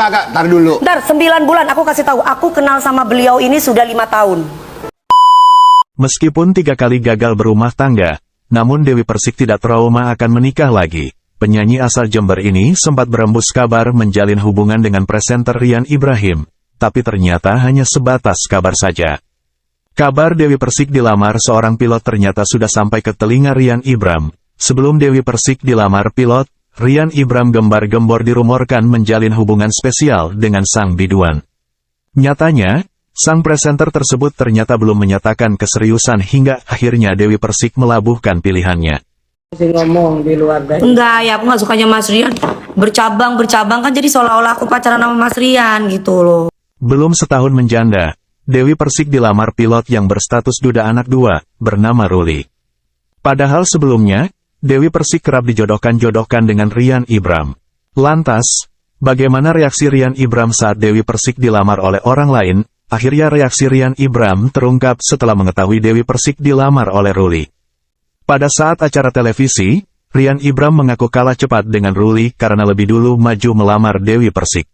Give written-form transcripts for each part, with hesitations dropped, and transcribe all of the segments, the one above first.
Kak, tar dulu. Ntar 9 bulan aku kasih tahu. Aku kenal sama beliau ini sudah 5 tahun. Meskipun 3 kali gagal berumah tangga, namun Dewi Persik tidak trauma akan menikah lagi. Penyanyi asal Jember ini sempat berembus kabar menjalin hubungan dengan presenter Rian Ibrahim, tapi ternyata hanya sebatas kabar saja. Kabar Dewi Persik dilamar seorang pilot ternyata sudah sampai ke telinga Rian Ibram. Sebelum Dewi Persik dilamar pilot, Rian Ibram gembar-gembor dirumorkan menjalin hubungan spesial dengan sang biduan. Nyatanya, sang presenter tersebut ternyata belum menyatakan keseriusan hingga akhirnya Dewi Persik melabuhkan pilihannya. Ngomong di luar dari. Enggak ya, aku gak sukanya Mas Rian. Bercabang kan jadi seolah-olah aku pacaran sama Mas Rian gitu loh. Belum setahun menjanda, Dewi Persik dilamar pilot yang berstatus duda anak 2, bernama Ruli. Padahal sebelumnya, Dewi Persik kerap dijodohkan-jodohkan dengan Rian Ibram. Lantas, bagaimana reaksi Rian Ibram saat Dewi Persik dilamar oleh orang lain? Akhirnya reaksi Rian Ibram terungkap setelah mengetahui Dewi Persik dilamar oleh Ruli. Pada saat acara televisi, Rian Ibram mengaku kalah cepat dengan Ruli karena lebih dulu maju melamar Dewi Persik.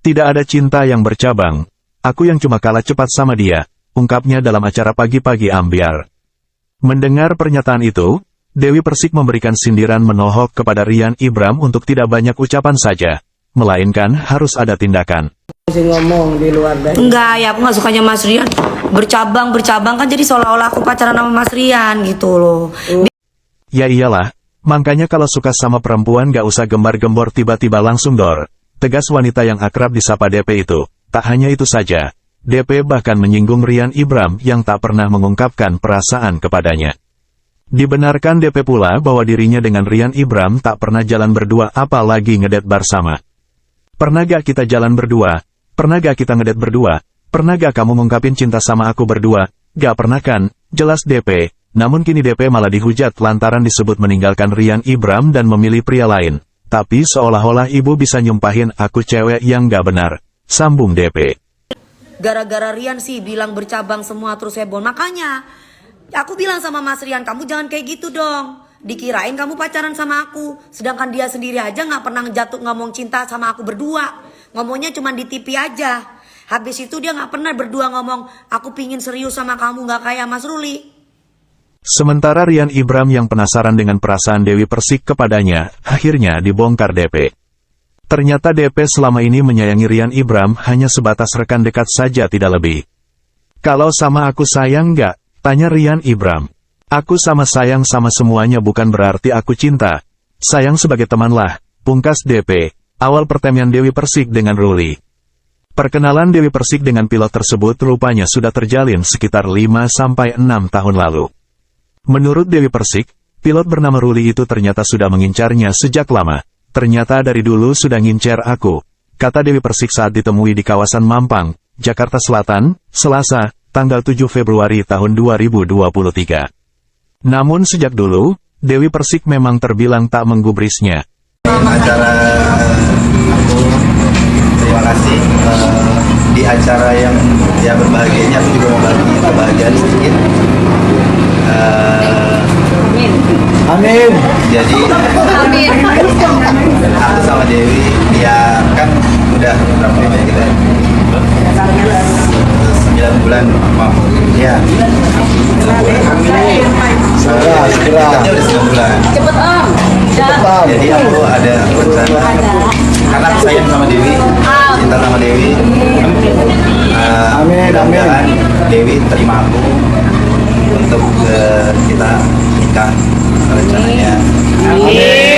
Tidak ada cinta yang bercabang, aku yang cuma kalah cepat sama dia, ungkapnya dalam acara Pagi-Pagi Ambiar. Mendengar pernyataan itu, Dewi Persik memberikan sindiran menohok kepada Rian Ibram untuk tidak banyak ucapan saja, melainkan harus ada tindakan. Ngomong di luar dari. Enggak ya, aku gak sukanya Mas Rian. Bercabang kan jadi seolah-olah aku pacaran sama Mas Rian gitu loh. Ya iyalah, makanya kalau suka sama perempuan gak usah gembar-gembor tiba-tiba langsung dor. Tegas wanita yang akrab disapa DP itu. Tak hanya itu saja, DP bahkan menyinggung Rian Ibram yang tak pernah mengungkapkan perasaan kepadanya. Dibenarkan DP pula bahwa dirinya dengan Rian Ibram tak pernah jalan berdua apalagi ngedet bersama. Pernah gak kita jalan berdua? Pernah gak kita ngedet berdua? Pernah gak kamu ngungkapin cinta sama aku berdua? Gak pernah kan? Jelas DP. Namun kini DP malah dihujat lantaran disebut meninggalkan Rian Ibram dan memilih pria lain. Tapi seolah-olah ibu bisa nyumpahin aku cewek yang gak benar. Sambung DP. Gara-gara Rian sih bilang bercabang semua terus heboh. Makanya aku bilang sama Mas Rian, kamu jangan kayak gitu dong. Dikirain kamu pacaran sama aku. Sedangkan dia sendiri aja gak pernah jatuh ngomong cinta sama aku berdua. Ngomongnya cuma di TV aja. Habis itu dia gak pernah berdua ngomong, aku pingin serius sama kamu gak kayak Mas Ruli. Sementara Rian Ibram yang penasaran dengan perasaan Dewi Persik kepadanya, akhirnya dibongkar DP. Ternyata DP selama ini menyayangi Rian Ibram hanya sebatas rekan dekat saja tidak lebih. Kalau sama aku sayang gak? Tanya Rian Ibram. Aku sama sayang sama semuanya bukan berarti aku cinta. Sayang sebagai teman lah, pungkas DP. Awal pertemanan Dewi Persik dengan Ruli. Perkenalan Dewi Persik dengan pilot tersebut rupanya sudah terjalin sekitar 5-6 tahun lalu. Menurut Dewi Persik, pilot bernama Ruli itu ternyata sudah mengincarnya sejak lama. Ternyata dari dulu sudah ngincer aku, kata Dewi Persik saat ditemui di kawasan Mampang, Jakarta Selatan, Selasa, tanggal 7 Februari tahun 2023. Namun sejak dulu, Dewi Persik memang terbilang tak menggubrisnya. Acara aku terima kasih di acara yang ya berbahagianya aku juga mau bagi kebahagiaan sedikit. Amin. Jadi amin. Aku sama Dewi ya kan udah berapa lama ya kita? 9 bulan maaf ya. 9 bulan. Amin. Segera. Udah 9 bulan. Cepet om. Jadi aku ada rencana karena aku sayang sama Dewi, cinta sama Dewi. Mudah-mudahan Dewi terima aku untuk kita nikah rencananya. Amin.